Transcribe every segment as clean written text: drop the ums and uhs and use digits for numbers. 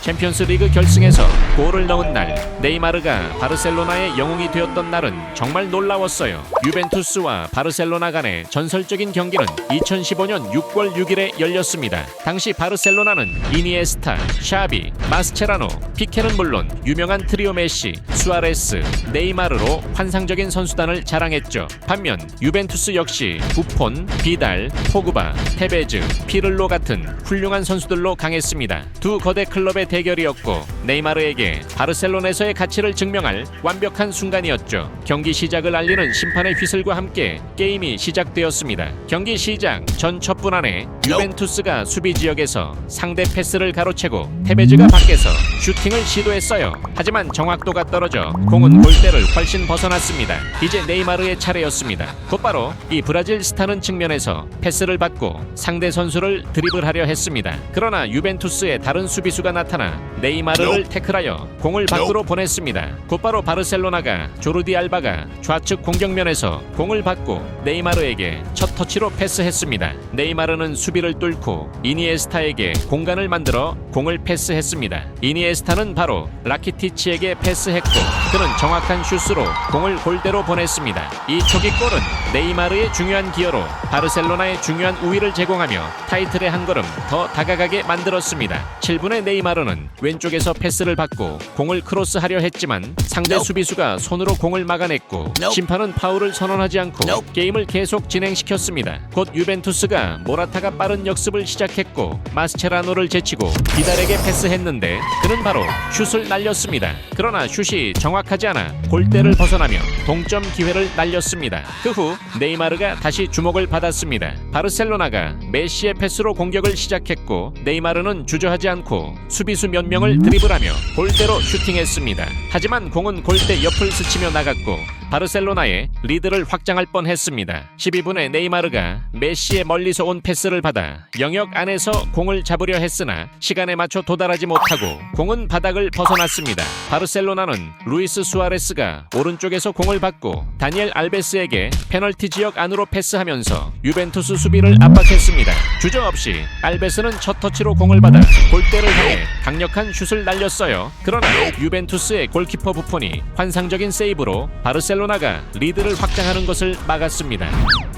챔피언스 리그 결승에서 골을 넣은 날, 네이마르가 바르셀로나의 영웅이 되었던 날은 정말 놀라웠어요. 유벤투스와 바르셀로나 간의 전설적인 경기는 2015년 6월 6일에 열렸습니다. 당시 바르셀로나는 이니에스타, 샤비, 마스체라노, 피케는 물론 유명한 트리오 메시, 수아레스, 네이마르로 환상적인 선수단을 자랑했죠. 반면 유벤투스 역시 부폰, 비달, 포그바, 테베즈, 피를로 같은 훌륭한 선수들로 강했습니다. 두 거대 클럽의 대결이었고 네이마르에게 바르셀로나에서의 가치를 증명할 완벽한 순간이었죠. 경기 시작을 알리는 심판의 휘슬과 함께 게임이 시작되었습니다. 경기 시작 전 첫 분 안에 유벤투스가 수비 지역에서 상대 패스를 가로채고 테베즈가 밖에서 슈팅을 시도했어요. 하지만 정확도가 떨어져 공은 골대를 훨씬 벗어났습니다. 이제 네이마르의 차례였습니다. 곧바로 이 브라질 스타는 측면에서 패스를 받고 상대 선수를 드리블하려 했습니다. 그러나 유벤투스의 다른 수비수가 나타나 네이마르를 태클하여 공을 밖으로 보냈습니다. 곧바로 바르셀로나가 조르디 알바가 좌측 공격면에서 공을 받고 네이마르에게 첫 터치로 패스했습니다. 네이마르는 수비를 뚫고 이니에스타에게 공간을 만들어 공을 패스했습니다. 이니에스타는 바로 라키티치에게 패스했고 그는 정확한 슛으로 공을 골대로 보냈습니다. 이 초기골은 네이마르의 중요한 기여로 바르셀로나의 중요한 우위를 제공하며 타이틀에 한 걸음 더 다가가게 만들었습니다. 7분의 네이마르는 왼쪽에서 패스를 받고 공을 크로스하려 했지만 상대 수비수가 손으로 공을 막아냈고 심판은 파울을 선언하지 않고 게임을 계속 진행시켰습니다. 곧 유벤투스가 모라타가 빠른 역습을 시작했고 마스체라노를 제치고 비달에게 패스했는데 그는 바로 슛을 날렸습니다. 그러나 슛이 정확하지 않아 골대를 벗어나며 동점 기회를 날렸습니다. 그 후 네이마르가 다시 주목을 받았습니다. 바르셀로나가 메시의 패스로 공격을 시작했고 네이마르는 주저하지 않고 수비수 몇 명을 드리블하며 골대로 슈팅했습니다. 하지만 공은 골대 옆을 스치며 나갔고 바르셀로나의 리드를 확장할 뻔했습니다. 12분에 네이마르가 메시의 멀리서 온 패스를 받아 영역 안에서 공을 잡으려 했으나 시간에 맞춰 도달하지 못하고 공은 바닥을 벗어났습니다. 바르셀로나는 루이스 수아레스가 오른쪽에서 공을 받고 다니엘 알베스에게 페널티 지역 안으로 패스하면서 유벤투스 수비를 압박했습니다. 주저없이 알베스는 첫 터치로 공을 받아 골대를 향해 강력한 슛을 날렸어요. 그러나 유벤투스의 골키퍼 부폰이 환상적인 세이브로 바르셀로나가 리드를 확장하는 것을 막았습니다.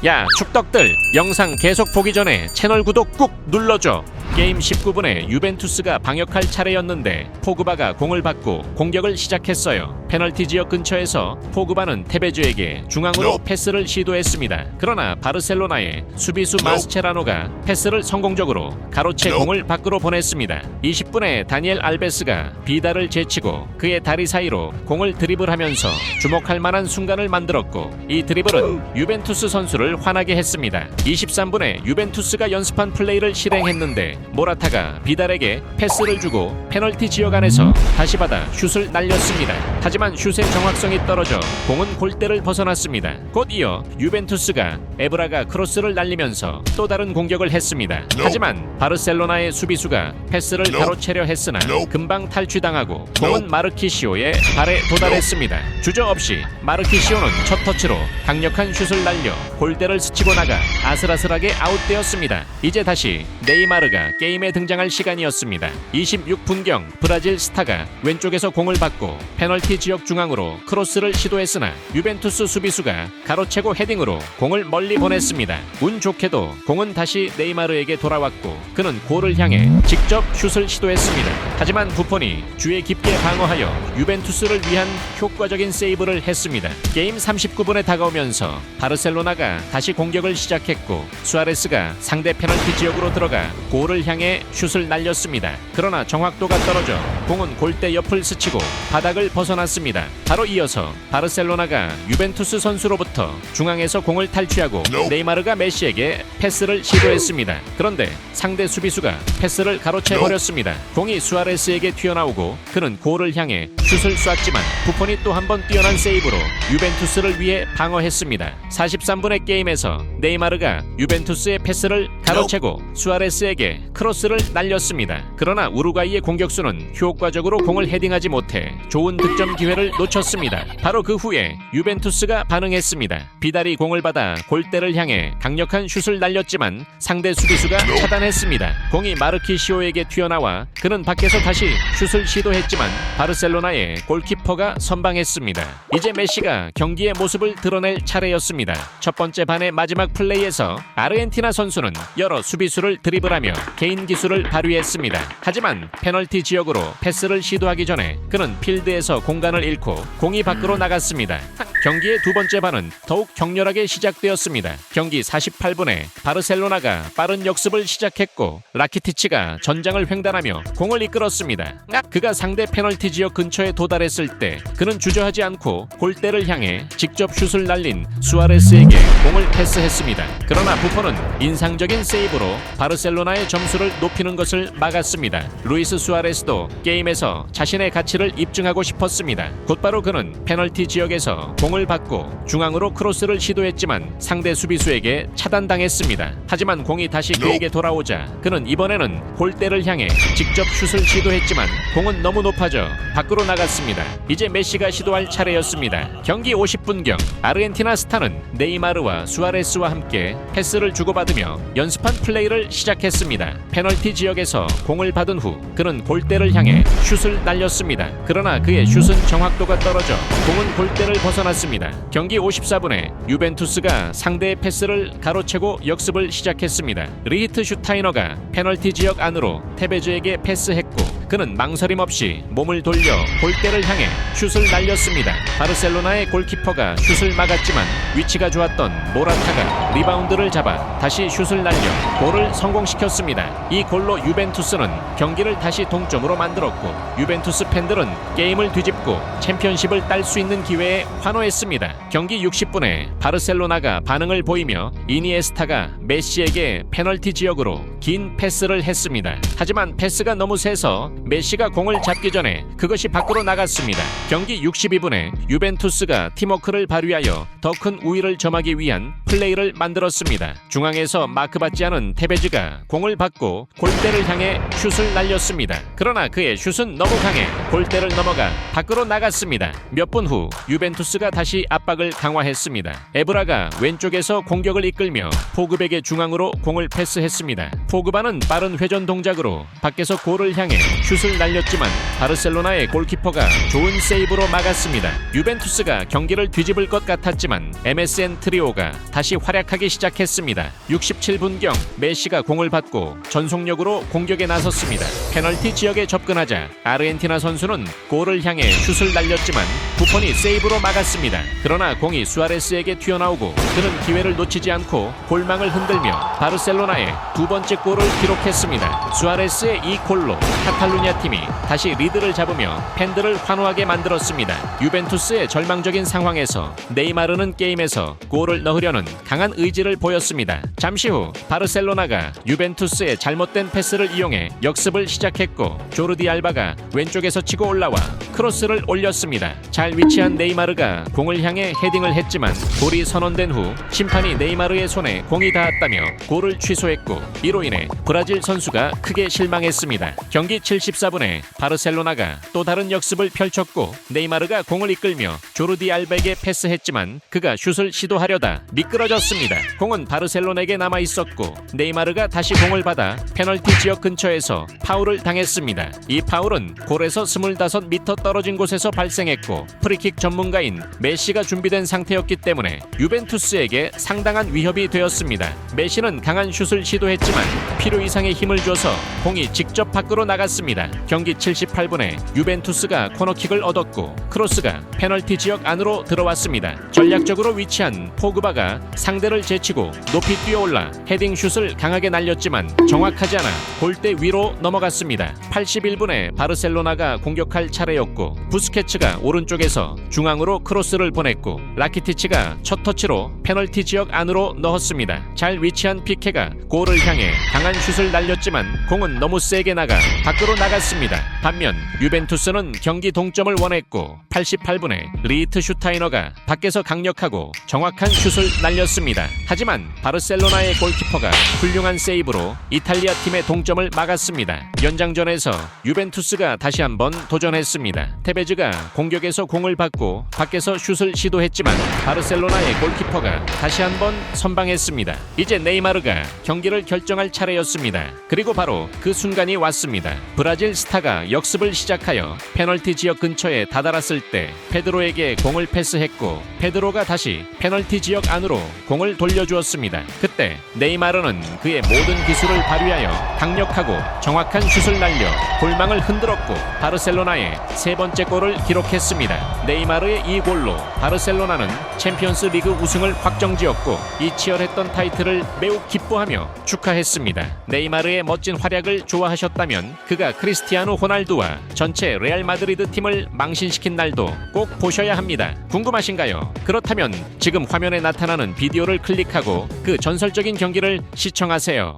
야 축덕들, 영상 계속 보기 전에 채널 구독 꾹 눌러줘. 게임 19분에 유벤투스가 방역할 차례였는데 포그바가 공을 받고 공격을 시작했어요. 페널티 지역 근처에서 포그바는 테베즈에게 중앙으로 패스를 시도했습니다. 그러나 바르셀로나의 수비수 마스체라노가 패스를 성공적으로 가로채 공을 밖으로 보냈습니다. 20분에 다니엘 알베스가 비달을 제치고 그의 다리 사이로 공을 드리블하면서 주목할 만한 순간을 만들었고 이 드리블은 유벤투스 선수를 화나게 했습니다. 23분에 유벤투스가 연습한 플레이를 실행했는데 모라타가 비달에게 패스를 주고 페널티 지역 안에서 다시 받아 슛을 날렸습니다. 하지만 슛의 정확성이 떨어져 공은 골대를 벗어났습니다. 곧 이어 유벤투스가 에브라가 크로스를 날리면서 또 다른 공격을 했습니다. 하지만 바르셀로나의 수비수가 패스를 가로채려 했으나 금방 탈취당하고 공은 마르키시오의 발에 도달했습니다. 주저없이 마르키시오는 첫 터치로 강력한 슛을 날려 골대를 스치고 나가 아슬아슬하게 아웃되었습니다. 이제 다시 네이마르가 게임에 등장할 시간이었습니다. 26분경 브라질 스타가 왼쪽에서 공을 받고 페널티 지역 중앙으로 크로스를 시도했으나 유벤투스 수비수가 가로채고 헤딩으로 공을 멀리 보냈습니다. 운 좋게도 공은 다시 네이마르에게 돌아왔고 그는 골을 향해 직접 슛을 시도했습니다. 하지만 부폰이 주에 깊게 방어하여 유벤투스를 위한 효과적인 세이브를 했습니다. 게임 39분에 다가오면서 바르셀로나가 다시 공격을 시작했고 수아레스가 상대 페널티 지역으로 들어가 골을 향해 슛을 날렸습니다. 그러나 정확도가 떨어져 공은 골대 옆을 스치고 바닥을 벗어났습니다. 바로 이어서 바르셀로나가 유벤투스 선수로부터 중앙에서 공을 탈취하고 네이마르가 메시에게 패스를 시도했습니다. 그런데 상대 수비수가 패스를 가로채 버렸습니다. 공이 수아레스에게 튀어나오고 그는 골을 향해 슛을 쐈지만 부폰이 또 한 번 뛰어난 세이브로 유벤투스를 위해 방어했습니다. 43분의 게임 게임에서 네이마르가 유벤투스의 패스를 가로채고 수아레스에게 크로스를 날렸습니다. 그러나 우루과이의 공격수는 효과적으로 공을 헤딩하지 못해 좋은 득점 기회를 놓쳤습니다. 바로 그 후에 유벤투스가 반응했습니다. 비달이 공을 받아 골대를 향해 강력한 슛을 날렸지만 상대 수비수가 차단했습니다. 공이 마르키시오에게 튀어나와 그는 밖에서 다시 슛을 시도했지만 바르셀로나의 골키퍼가 선방했습니다. 이제 메시가 경기의 모습을 드러낼 차례였습니다. 첫 번째 반의 마지막 플레이에서 아르헨티나 선수는 여러 수비수를 드리블하며 개인 기술을 발휘했습니다. 하지만 페널티 지역으로 패스를 시도하기 전에 그는 필드에서 공간을 잃고 공이 밖으로 나갔습니다. 경기의 두 번째 반은 더욱 격렬하게 시작되었습니다. 경기 48분에 바르셀로나가 빠른 역습을 시작했고 라키티치가 전장을 횡단하며 공을 이끌었습니다. 그가 상대 페널티 지역 근처에 도달했을 때 그는 주저하지 않고 골대를 향해 직접 슛을 날린 수아레스에게 공을 패스했습니다. 그러나 부폰은 인상적인 세이브로 바르셀로나의 점수를 높이는 것을 막았습니다. 루이스 수아레스도 게임에서 자신의 가치를 입증하고 싶었습니다. 곧바로 그는 페널티 지역에서 공을 받고 중앙으로 크로스를 시도했지만 상대 수비수에게 차단당했습니다. 하지만 공이 다시 그에게 돌아오자 그는 이번에는 골대를 향해 직접 슛을 시도했지만 공은 너무 높아져 밖으로 나갔습니다. 이제 메시가 시도할 차례였습니다. 경기 50분경 아르헨티나 스타는 네이마르와 수아레스와 함께 패스를 주고받으며 연습한 플레이를 시작했습니다. 페널티 지역에서 공을 받은 후 그는 골대를 향해 슛을 날렸습니다. 그러나 그의 슛은 정확도가 떨어져 공은 골대를 벗어났습니다. 경기 54분에 유벤투스가 상대의 패스를 가로채고 역습을 시작했습니다. 리히트 슈타이너가 페널티 지역 안으로 테베즈에게 패스했고 그는 망설임 없이 몸을 돌려 골대를 향해 슛을 날렸습니다. 바르셀로나의 골키퍼가 슛을 막았지만 위치가 좋았던 모라타가 리바운드를 잡아 다시 슛을 날려 골을 성공시켰습니다. 이 골로 유벤투스는 경기를 다시 동점으로 만들었고 유벤투스 팬들은 게임을 뒤집고 챔피언십을 딸 수 있는 기회에 환호했습니다. 경기 60분에 바르셀로나가 반응을 보이며 이니에스타가 메시에게 페널티 지역으로 긴 패스를 했습니다. 하지만 패스가 너무 세서 메시가 공을 잡기 전에 그것이 밖으로 나갔습니다. 경기 62분에 유벤투스가 팀워크를 발휘하여 더 큰 우위를 점하기 위한 플레이를 만들었습니다. 중앙에서 마크받지 않은 테베즈가 공을 받고 골대를 향해 슛을 날렸습니다. 그러나 그의 슛은 너무 강해 골대를 넘어가 밖으로 나갔습니다. 몇 분 후 유벤투스가 다시 압박을 강화했습니다. 에브라가 왼쪽에서 공격을 이끌며 포그백의 중앙으로 공을 패스했습니다. 포그바는 빠른 회전 동작으로 밖에서 골을 향해 슛을 날렸지만 바르셀로나의 골키퍼가 좋은 세이브로 막았습니다. 유벤투스가 경기를 뒤집을 것 같았지만 MSN 트리오가 다시 활약하기 시작했습니다. 67분경 메시가 공을 받고 전속력으로 공격에 나섰습니다. 페널티 지역에 접근하자 아르헨티나 선수는 골을 향해 슛을 날렸지만 부폰이 세이브로 막았습니다. 그러나 공이 수아레스에게 튀어나오고 그는 기회를 놓치지 않고 골망을 흔들며 바르셀로나의 두 번째 골을 기록했습니다. 수아레스의 이 골로 카탈루냐 팀이 다시 리드를 잡으며 팬들을 환호하게 만들었습니다. 유벤투스의 절망적인 상황에서 네이마르는 게임에서 골을 넣으려는 강한 의지를 보였습니다. 잠시 후 바르셀로나가 유벤투스의 잘못된 패스를 이용해 역습을 시작했고 조르디 알바가 왼쪽에서 치고 올라와 크로스를 올렸습니다. 잘 위치한 네이마르가 공을 향해 헤딩을 했지만 골이 선언된 후 심판이 네이마르의 손에 공이 닿았다며 골을 취소했고 이로 인해 브라질 선수가 크게 실망했습니다. 경기 74분에 바르셀로나가 또 다른 역습을 펼쳤고 네이마르가 공을 이끌며 조르디 알바에게 패스했지만 그가 슛을 시도하려다 미끄러졌습니다. 공은 바르셀로나에게 남아있었고 네이마르가 다시 공을 받아 페널티 지역 근처에서 파울을 당했습니다. 이 파울은 골에서 25m 떨어진 곳에서 발생했고 프리킥 전문가인 메시가 준비된 상태였기 때문에 유벤투스에게 상당한 위협이 되었습니다. 메시는 강한 슛을 시도했지만 필요 이상의 힘을 줘서 공이 직접 밖으로 나갔습니다. 경기 78분에 유벤투스가 코너킥을 얻었고 크로스가 페널티 지역 안으로 들어왔습니다. 전략적으로 위치한 포그바가 상대를 제치고 높이 뛰어올라 헤딩 슛을 강하게 날렸지만 정확하지 않아 골대 위로 넘어갔습니다. 81분에 바르셀로나가 공격할 차례였고 부스케츠가 오른쪽에서 중앙으로 크로스를 보냈고 라키티치가 첫 터치로 페널티 지역 안으로 넣었습니다. 잘 위치한 피케가 골을 향해 강한 슛을 날렸지만 공은 너무 세게 나가 밖으로 나갔습니다. 반면 유벤투스는 경기 동점을 원했고 88분에 리히트 슈타이너가 밖에서 강력하고 정확한 슛을 날렸습니다. 하지만 바르셀로나의 골키퍼가 훌륭한 세이브로 이탈리아 팀의 동점을 막았습니다. 연장전에서 유벤투스가 다시 한번 도전했습니다. 테베즈가 공격에서 공을 받고 밖에서 슛을 시도했지만 바르셀로나의 골키퍼가 다시 한번 선방했습니다. 이제 네이마르가 경기를 결정할 차례였습니다. 그리고 바로 그 순간이 왔습니다. 브라질 스타가 역습을 시작하여 페널티 지역 근처에 다다랐을 때 페드로에게 공을 패스했고 페드로가 다시 페널티 지역 안으로 공을 돌려주었습니다. 그때 네이마르는 그의 모든 기술을 발휘하여 강력하고 정확한 슛을 날려 골망을 흔들었고 바르셀로나의 세 번째 골을 기록했습니다. 네이마르의 이 골로 바르셀로나는 챔피언스 리그 우승을 확정지었고 이 치열했던 타이틀을 매우 기뻐하며 축하했습니다. 네이마르의 멋진 활약을 좋아하셨다면 그가 크리스티아노 호날두와 전체 레알 마드리드 팀을 망신시킨 날도 꼭 보셔야 합니다. 궁금하신가요? 그렇다면 지금 화면에 나타나는 비디오를 클릭하고 그 전설적인 경기를 시청하세요.